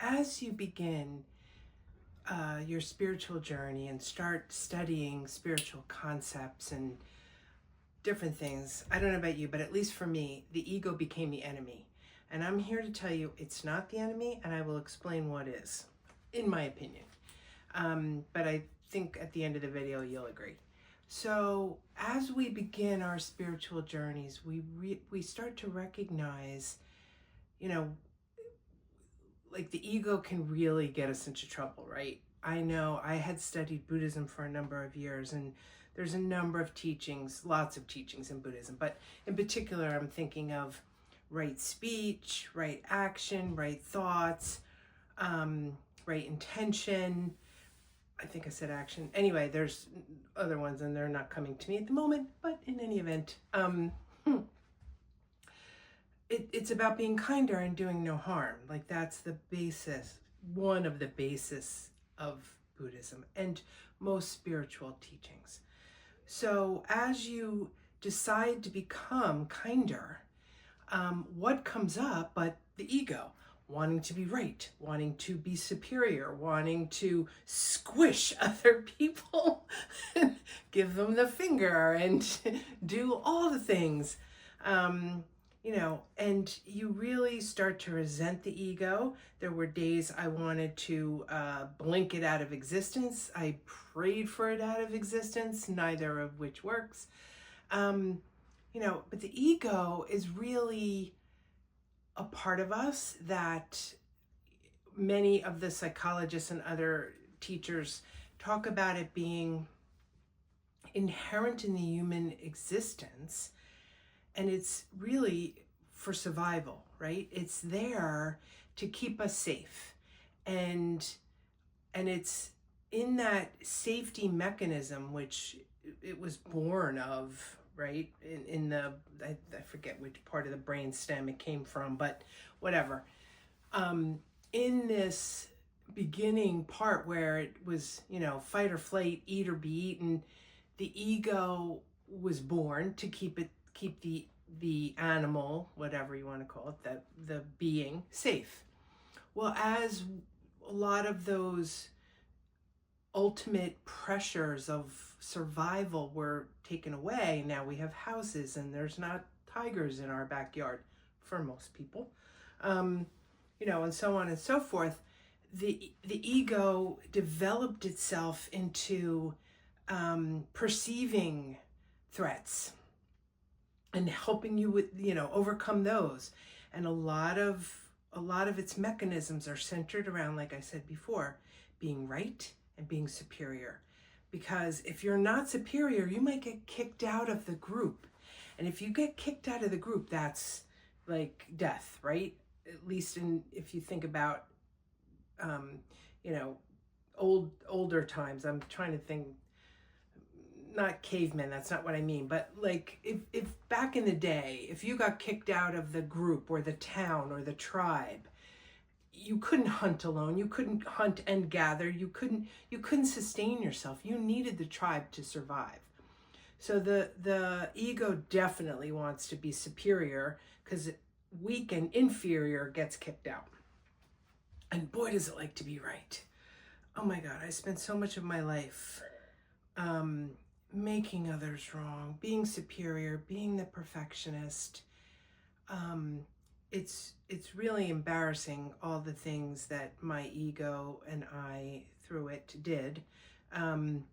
as you begin your spiritual journey and start studying spiritual concepts and different things, I don't know about you, but at least for me, the ego became the enemy. And I'm here to tell you it's not the enemy, and I will explain what is, in my opinion. But I think at the end of the video, you'll agree. So as we begin our spiritual journeys, we start to recognize, like the ego can really get us into trouble, right? I know I had studied Buddhism for a number of years, and there's a number of teachings, lots of teachings in Buddhism, but in particular, I'm thinking of right speech, right action, right thoughts, right intention. I think I said action. Anyway, there's other ones and they're not coming to me at the moment, but in any event, it's about being kinder and doing no harm. Like that's the basis, one of the basis of Buddhism and most spiritual teachings. So as you decide to become kinder, what comes up but the ego? Wanting to be right, wanting to be superior, wanting to squish other people, give them the finger and do all the things, and you really start to resent the ego. There were days I wanted to blink it out of existence. I prayed for it out of existence, neither of which works. But the ego is really a part of us that many of the psychologists and other teachers talk about it being inherent in the human existence, and it's really for survival, right? It's there to keep us safe, and it's in that safety mechanism which it was born of, right? In the, I forget which part of the brain stem it came from, but whatever. In this beginning part where it was, fight or flight, eat or be eaten, the ego was born to keep the animal, whatever you want to call it, the being safe. Well, as a lot of those ultimate pressures of survival were taken away, now we have houses and there's not tigers in our backyard for most people, and so on and so forth. The ego developed itself into perceiving threats and helping you with, overcome those. And a lot of its mechanisms are centered around, like I said before, being right and being superior. Because if you're not superior, you might get kicked out of the group. And if you get kicked out of the group, that's like death, right? At least if you think about, older times. I'm trying to think, not cavemen, that's not what I mean, but like if back in the day, if you got kicked out of the group or the town or the tribe, you couldn't hunt alone. You couldn't hunt and gather. You couldn't sustain yourself. You needed the tribe to survive. So the ego definitely wants to be superior, because weak and inferior gets kicked out. And boy, does it like to be right. Oh my God, I spent so much of my life making others wrong, being superior, being the perfectionist. It's really embarrassing, all the things that my ego and I through it did. I'm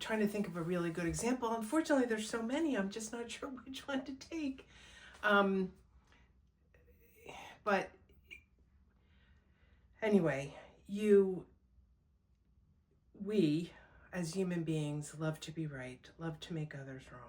trying to think of a really good example. Unfortunately, there's so many, I'm just not sure which one to take. But anyway, we as human beings love to be right, love to make others wrong.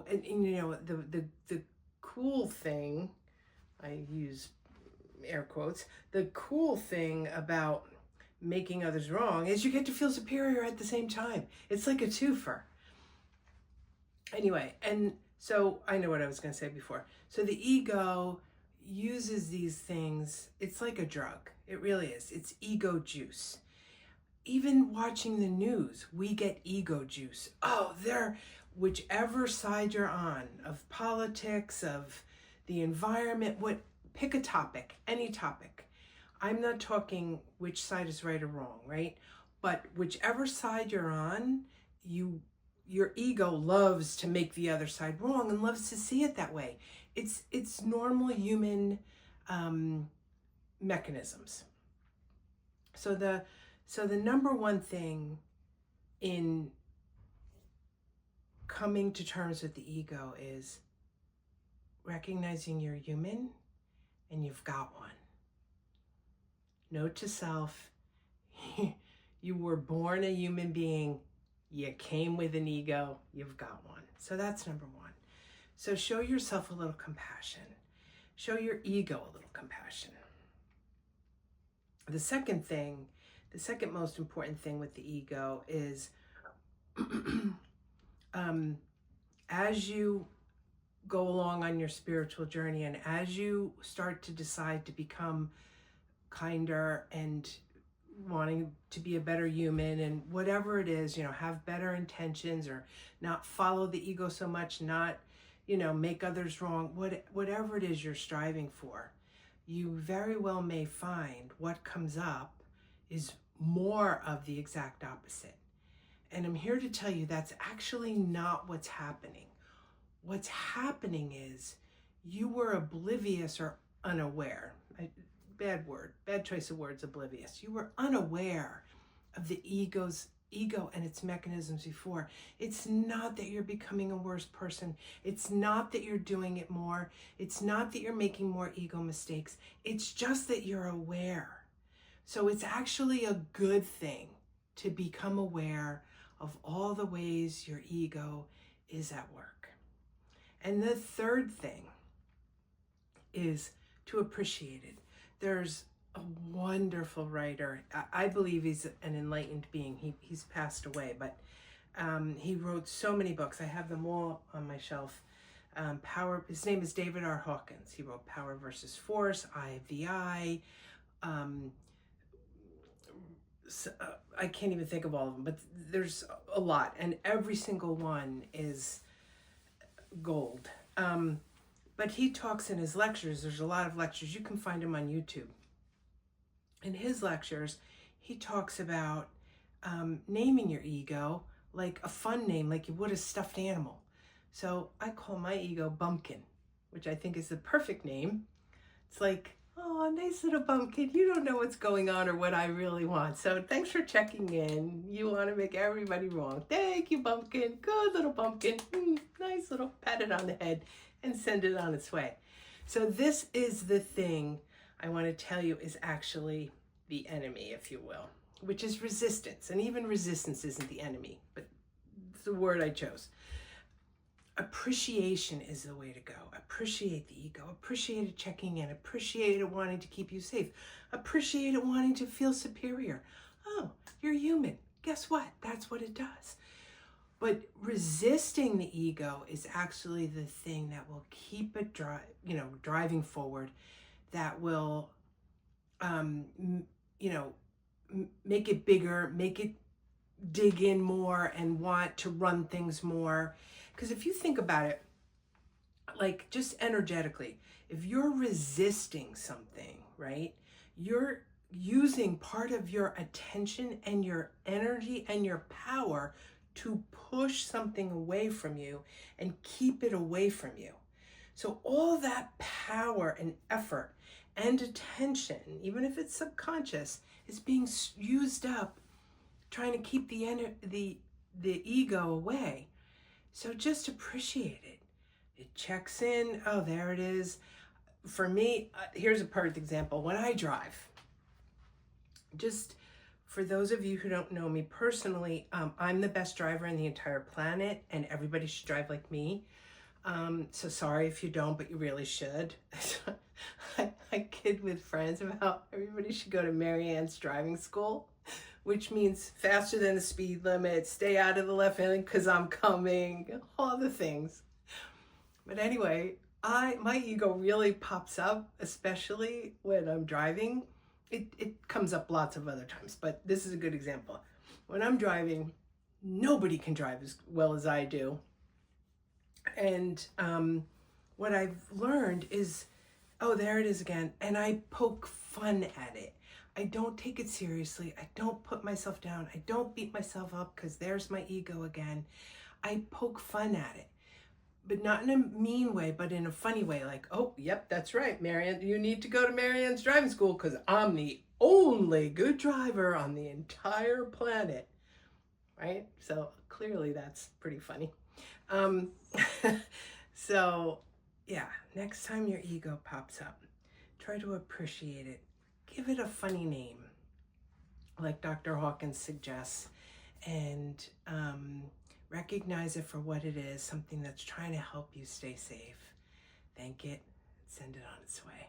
And the cool thing, I use air quotes, the cool thing about making others wrong is you get to feel superior at the same time. It's like a twofer. Anyway, and so I know what I was going to say before. So the ego uses these things, it's like a drug. It really is. It's ego juice. Even watching the news, we get ego juice. Oh, whichever side you're on, of politics, of the environment, pick a topic, any topic. I'm not talking which side is right or wrong, right? But whichever side you're on, your ego loves to make the other side wrong and loves to see it that way. It's normal human mechanisms. So the number one thing in coming to terms with the ego is recognizing you're human and you've got one. Note to self, you were born a human being, you came with an ego, you've got one. So that's number one. So show yourself a little compassion. Show your ego a little compassion. The second most important thing with the ego is as you go along on your spiritual journey and as you start to decide to become kinder and wanting to be a better human and whatever it is, have better intentions or not follow the ego so much, not, make others wrong, whatever it is you're striving for, you very well may find what comes up is more of the exact opposite. And I'm here to tell you that's actually not what's happening. What's happening is you were oblivious or unaware. Bad choice of words, oblivious. You were unaware of the ego and its mechanisms before. It's not that you're becoming a worse person. It's not that you're doing it more. It's not that you're making more ego mistakes. It's just that you're aware. So it's actually a good thing to become aware of all the ways your ego is at work. And the third thing is to appreciate it. There's a wonderful writer. I believe he's an enlightened being. He's passed away, but he wrote so many books. I have them all on my shelf. His name is David R. Hawkins. He wrote Power versus Force, Eye of the Eye. I can't even think of all of them, but there's a lot, and every single one is gold. But he talks in his lectures, there's a lot of lectures, you can find him on YouTube. In his lectures, he talks about naming your ego like a fun name, like you would a stuffed animal. So I call my ego Bumpkin, which I think is the perfect name. It's like, oh, nice little bumpkin. You don't know what's going on or what I really want. So thanks for checking in. You want to make everybody wrong. Thank you, bumpkin. Good little bumpkin. Nice little pat it on the head and send it on its way. So this is the thing I want to tell you is actually the enemy, if you will, which is resistance. And even resistance isn't the enemy, but it's the word I chose. Appreciation is the way to go. Appreciate the ego. Appreciate it checking in. Appreciate it wanting to keep you safe. Appreciate it wanting to feel superior. Oh, you're human. Guess what? That's what it does. But resisting the ego is actually the thing that will keep it driving forward, that will make it bigger, make it dig in more and want to run things more. Because if you think about it, like just energetically, if you're resisting something, right, you're using part of your attention and your energy and your power to push something away from you and keep it away from you. So all that power and effort and attention, even if it's subconscious, is being used up trying to keep the ego away. So just appreciate it. It checks in. Oh, there it is. For me, here's a perfect example. When I drive, just for those of you who don't know me personally, I'm the best driver in the entire planet, and everybody should drive like me. So sorry if you don't, but you really should. I kid with friends about everybody should go to Marianne's driving school, which means faster than the speed limit, stay out of the left lane because I'm coming, all the things. But anyway, my ego really pops up, especially when I'm driving. It comes up lots of other times, but this is a good example. When I'm driving, nobody can drive as well as I do. And what I've learned is, oh, there it is again. And I poke fun at it. I don't take it seriously. I don't put myself down. I don't beat myself up because there's my ego again. I poke fun at it, but not in a mean way, but in a funny way. Like, oh, yep, that's right, Marianne. You need to go to Marianne's driving school because I'm the only good driver on the entire planet. Right? So clearly that's pretty funny. So yeah, next time your ego pops up, try to appreciate it. Give it a funny name, like Dr. Hawkins suggests, and recognize it for what it is, something that's trying to help you stay safe. Thank it, send it on its way.